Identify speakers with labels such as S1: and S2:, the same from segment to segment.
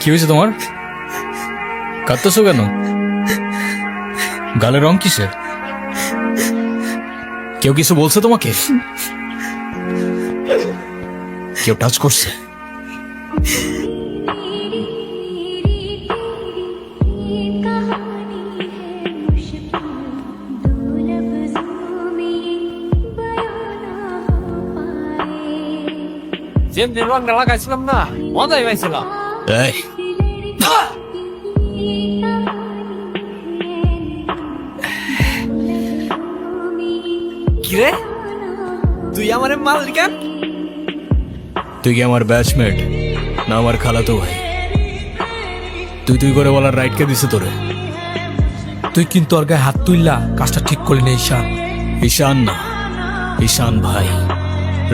S1: কি হয়েছে তোমার? কাঁদতেছো কেন? গালের রং কিসের? কেউ কিছু বলছে তোমাকে? কেউ টাচ করছে?
S2: যেমনি রংটা লাগাইছিলাম না, মজাই পাইছিলাম।
S1: এই,
S2: কিরে, তুই আমার মালিকান?
S1: তুই কি আমার ব্যাচমেট না আমার খালাতো ভাই? তুই তুই করে বলার রাইট কে দিছে তোরে?
S3: তুই কিন্তু ওর গায়ে হাত তুললা, কাজটা ঠিক করলি না ঈশান।
S1: ঈশান না, ঈশান ভাই।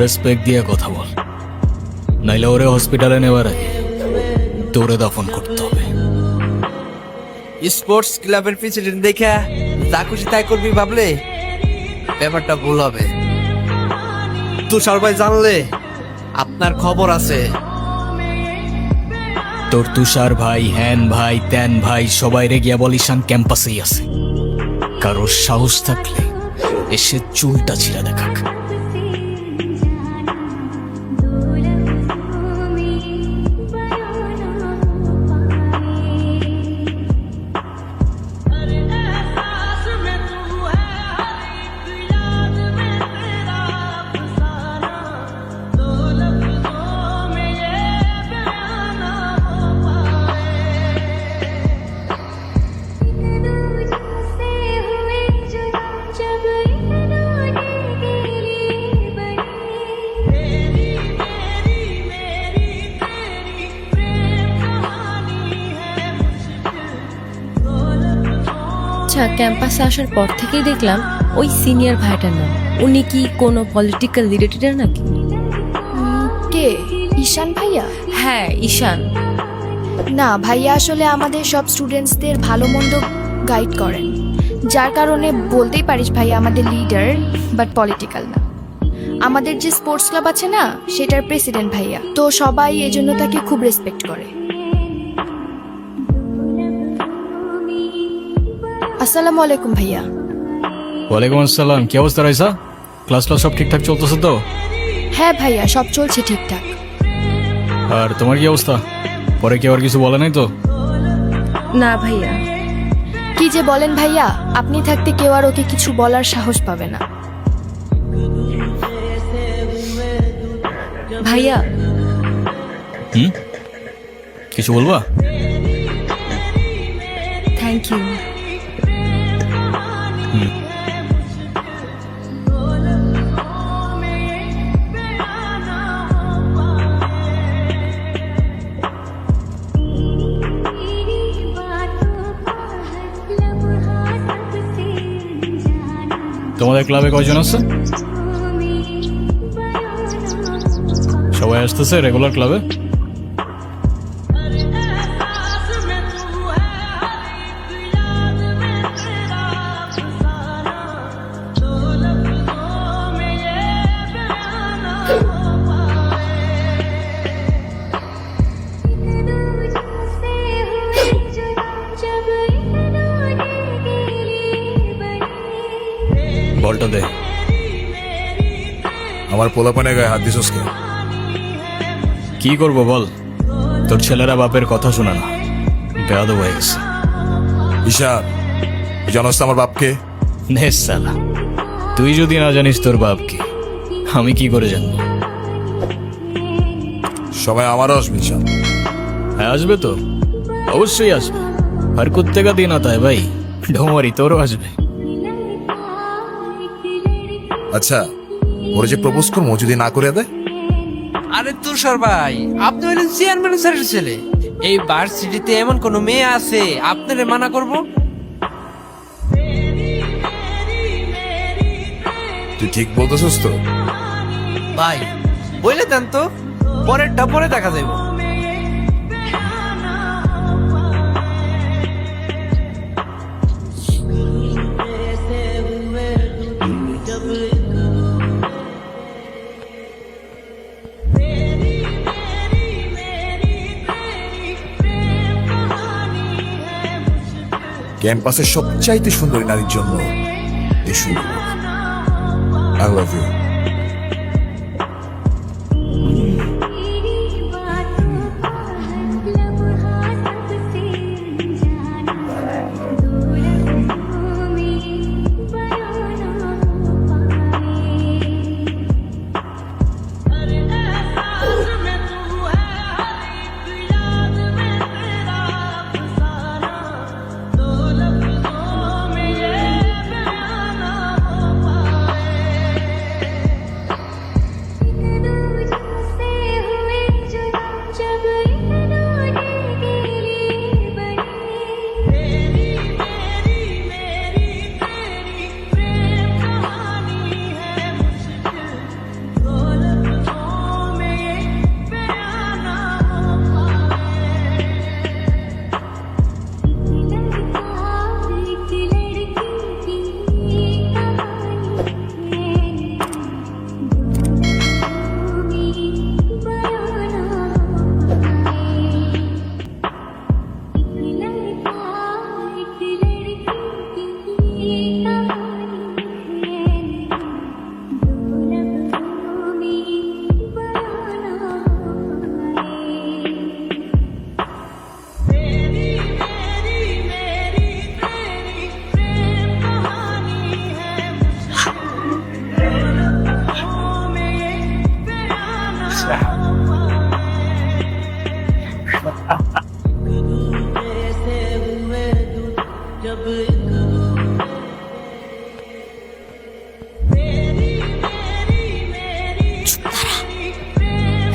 S1: রেসপেক্ট দিয়ে কথা বল, নাইলে ওরে হসপিটালে নেওয়ার আগে তোরে দাফন করতে হবে।
S2: স্পোর্টস ক্লাবের প্রেসিডেন্ট দেখা যা খুশি তাই করবি ভাবলে ব্যাপারটা ভুল হবে। তুষার ভাই জানলে আপনার খবর আছে।
S1: তোর তুষার ভাই, হ্যান ভাই, ত্যান ভাই সবাই রে গিয়া বল ঈশান ক্যাম্পাসেই আছে। কারোর সাহস থাকলে এসে চুলটা ছিঁড়া দেখাক।
S4: আচ্ছা, ক্যাম্পাসে আসার পর থেকেই দেখলাম ওই সিনিয়র ভাইটার নাম। উনি কি কোনো পলিটিক্যাল রিলেটেড নাকি?
S5: কে? ঈশান ভাইয়া?
S4: হ্যাঁ, ঈশান।
S5: না, ভাইয়া আসলে আমাদের সব স্টুডেন্টসদের ভালো মন্দ গাইড করেন, যার কারণে বলতেই পারিস ভাইয়া আমাদের লিডার, বাট পলিটিক্যাল না। আমাদের যে স্পোর্টস ক্লাব আছে না, সেটার প্রেসিডেন্ট ভাইয়া, তো সবাই এজন্য তাকে খুব রেসপেক্ট করে। আসসালামু আলাইকুম ভাইয়া।
S1: ওয়ালাইকুম আসসালাম। কি অবস্থা রাইসা? ক্লাস সব ঠিকঠাক চলতেছে তো?
S5: হ্যাঁ ভাইয়া, সব চলছে ঠিকঠাক।
S1: আর তোমার কি অবস্থা? পরে কেউ আর কিছু বলে নাই তো?
S4: না ভাইয়া।
S5: কি যে বলেন ভাইয়া, আপনি থাকতে কেউ আর ওকে কিছু বলার সাহস পাবে না।
S4: ভাইয়া,
S1: কিছু বলবা?
S4: Thank you.
S1: তোমাদের ক্লাবে কয়জন আছে? সবাই আসতেছে রেগুলার ক্লাবে? বলটা দে।
S6: আমার পোলাপানে গায়ে হাত দিছস কে?
S1: কি করবো বল, তোর ছেলেরা বাপের কথা শোনা না, বেয়াদব হয়ে গেছে।
S6: ঈশান, তুই জানোস তো আমার বাপকে?
S1: নে সালা, তুই যদি না জানিস তোর বাপকে, আমি কি করে জানবো?
S6: সবাই আমারও আসবে ঈশান।
S1: হ্যাঁ আসবে তো, অবশ্যই আসবে। আর কুত্তেকা দিন আতা है ভাই, ঢোমারি তোরও আসবে।
S6: আচ্ছা, ওরা যে প্রপোজ করবো যদি না করে দেয়?
S2: আরে তুষার ভাই, আপনি হলেন চেয়ারম্যান স্যারের ছেলে। এই ভার্সিটিতে এমন কোন মেয়ে আছে আপনারে মানা করব?
S6: তুই ঠিক বলতেছস তো?
S2: ভাই বলে দেন তো, পরেরটা পরে দেখা যাইব।
S6: ক্যাম্পাসের সবচাইতে সুন্দরী নারীর জন্য এই শুরু। I love you.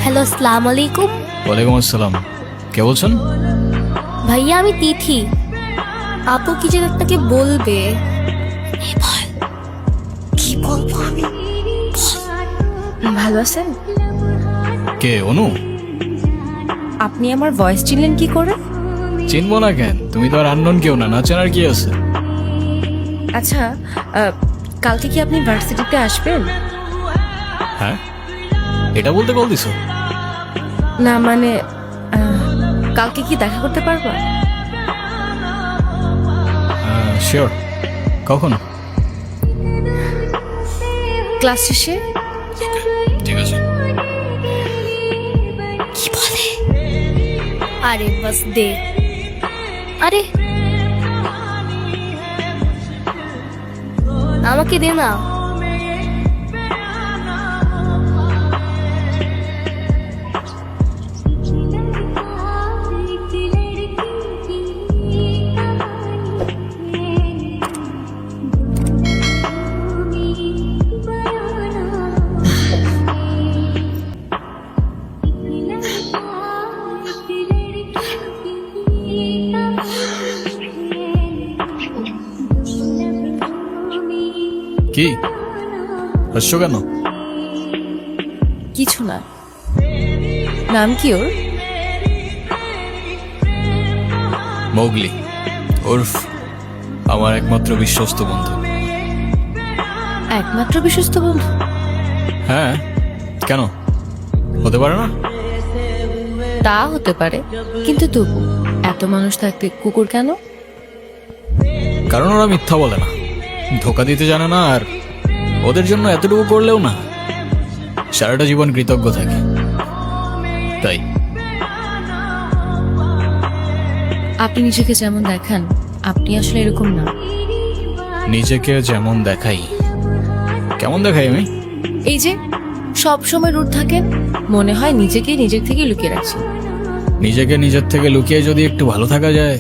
S7: হ্যালো, আসসালামু আলাইকুম।
S1: ওয়ালাইকুম আসসালাম। কে বলছেন?
S7: ভাইয়া আমি তিথি। আপু কি যেন আপনাকে বলবে। কি বলবো আমি?
S4: ভালো আছেন?
S1: কে অনু?
S4: আপনি আমার ভয়েস চিনলেন কি করে?
S1: চিনবো না কেন? তুমি তো আর আননোন কেউ না, না চেনার কি আছে?
S4: আচ্ছা, কালকে কি আপনি ভার্সিটিতে আসবেন?
S1: হ্যাঁ, এটা বলতে কল দিছো?
S4: না মানে কালকে কি দেখা করতে পারবা?
S1: শিওর। কখন?
S4: ক্লাস শেষে।
S1: ঠিক আছে।
S7: কি বলে? আরে বাস দে। আরে আমাকে দে না।
S1: কি হাসছো কেন?
S4: কিছু না। নাম কি ওর?
S1: মৌগলি, ওরফ আমার একমাত্র বিশ্বস্ত বন্ধু।
S4: একমাত্র বিশ্বস্ত বন্ধু?
S1: হ্যাঁ, কেন হতে পারে না?
S4: তা হতে পারে, কিন্তু তবু এত মানুষ থাকতে কুকুর কেন?
S1: কারণ ওরা মিথ্যা বলে না, ধোকা দিতে জানে না, আর ওদের জন্য এতটুকু করলেও না সারাটা জীবন কৃতজ্ঞ থাকে। তাই
S4: আপনি নিজেকে যেমন দেখান, আপনি আসলে এরকম না।
S1: নিজেকে যেমন দেখাই? কেমন দেখাই আমি?
S4: এই যে সব সময় রুট থাকেন, মনে হয় নিজেকে নিজের থেকে লুকিয়ে রাখছেন।
S1: নিজেকে নিজের থেকে লুকিয়ে যদি একটু ভালো থাকা যায়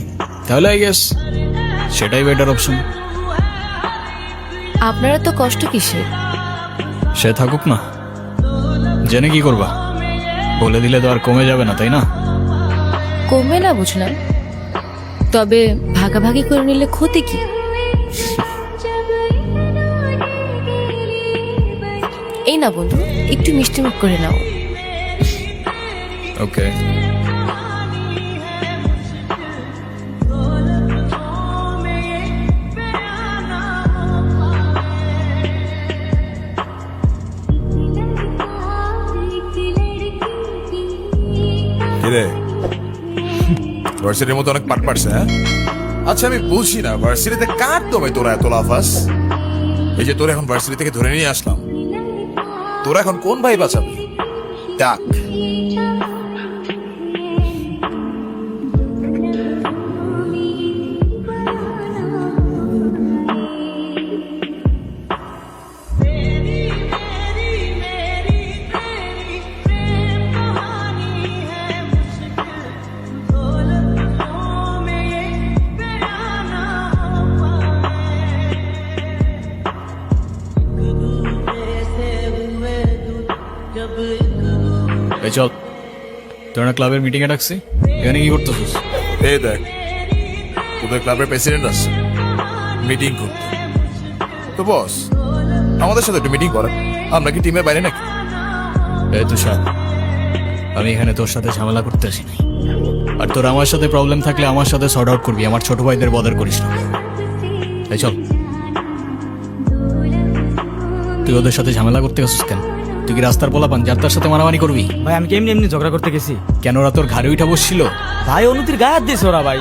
S1: তাহলে আই গেস সেটাই বেটার অপশন।
S4: আপনারা তো কষ্ট কিসের?
S1: সে থাকুক না, জেনে কি করবা? বলে দিলে তো আর কমে যাবে না, তাই না?
S4: কমবে না বুঝলাম, তবে ভাগাভাগি করে নিলে ক্ষতি কি? এই না বন্ধু, একটু মিষ্টি মুখ করে নাও।
S1: ওকে।
S6: কিরে, ভার্সিটির মতো অনেক পাট পারছে, হ্যাঁ? আচ্ছা আমি বুঝি না ভার্সিটিতে কার তো ভাই তোরা এত লাফাস? এই যে তোরা এখন ভার্সিটি থেকে ধরে নিয়ে আসলাম, তোরা এখন কোন ভাই বাঁচাবি? ডাক।
S1: এই চল, তোর না ক্লাবের মিটিং এ ডাকছি, এখানে কি করতেছিস?
S6: এই দেখ, তোদের ক্লাবের প্রেসিডেন্ট আসছে মিটিং করতে। তো বস, আমাদের সাথে একটু মিটিং করে। আমরা কি টিমের বাইরে নাকি?
S1: এই তুষার, আমি এখানে তোর সাথে ঝামেলা করতে আসিনি। আর তোর আমার সাথে প্রবলেম থাকলে আমার সাথে সর্ট আউট করবি, আমার ছোট ভাইদের বদার করিস না। এই চল। তুই ওদের সাথে ঝামেলা করতে আসছিস কেন? তুই কি রাস্তার পোলা পান যার তার সাথে মারামারি করবি?
S3: ভাই আমি কি এমনি এমনি ঝগড়া করতে গেছি?
S1: কেন ওরা তোর ঘাড়ে উঠা বসছিল?
S3: ভাই অনুতির গায়ে হাত দিয়েছে ওরা ভাই।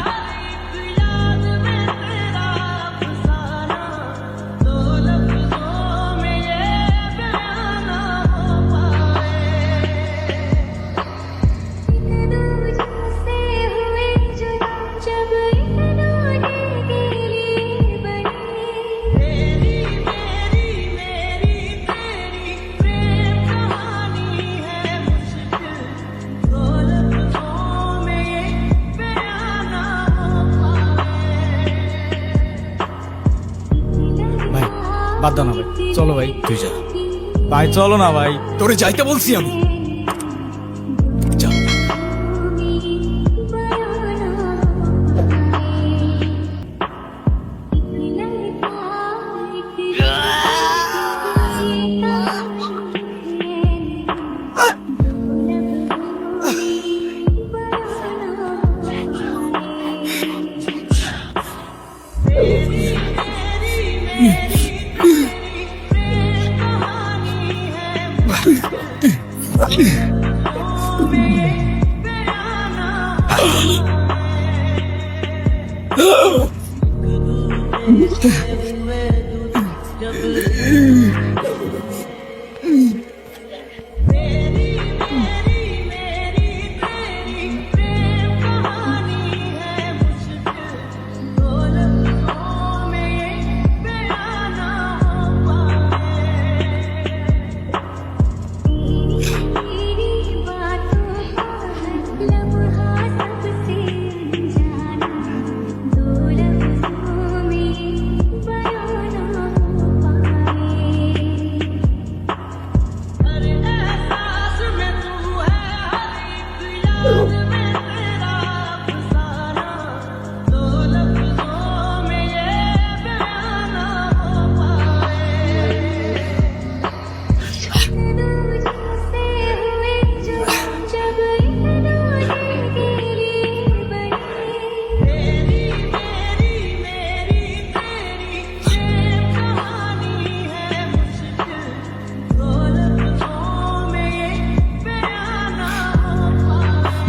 S3: ভাই বাদ দাও না ভাই, চলো ভাই।
S1: তুই যা
S3: ভাই চলো না ভাই।
S1: তোরে যাইতে বলছি আমি। যা।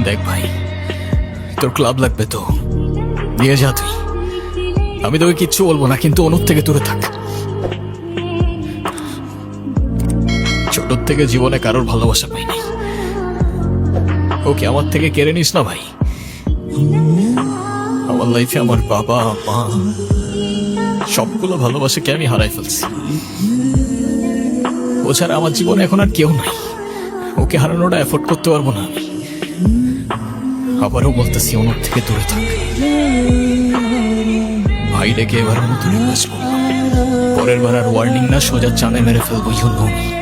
S1: দেখ ভাই, তোর ক্লাব লাগবে তো দিয়ে যা তুই, আমি তোকে কিচ্ছু বলবো না, কিন্তু অনুর থেকে দূরে থাক। ছোট থেকে জীবনে কারোর ভালোবাসা পাইনি, ওকে আমার থেকে কেড়ে নিস না ভাই। আমার লাইফে আমার বাবা মা সবগুলো ভালোবাসাকে আমি হারাই ফেলছি। ও ছাড়া আমার জীবনে এখন আর কেউ নাই, ওকে হারানোটা এফোর্ড করতে পারবো না আমি। আবারও বলতেছি অনুর থেকে দূরে থাক ভাই। ডেকে এবার মতো রিকোয়েস্ট করলাম, পরের বার আর ওয়ার্নিং না, সোজা চানে মেরে ফেলবো। You know me.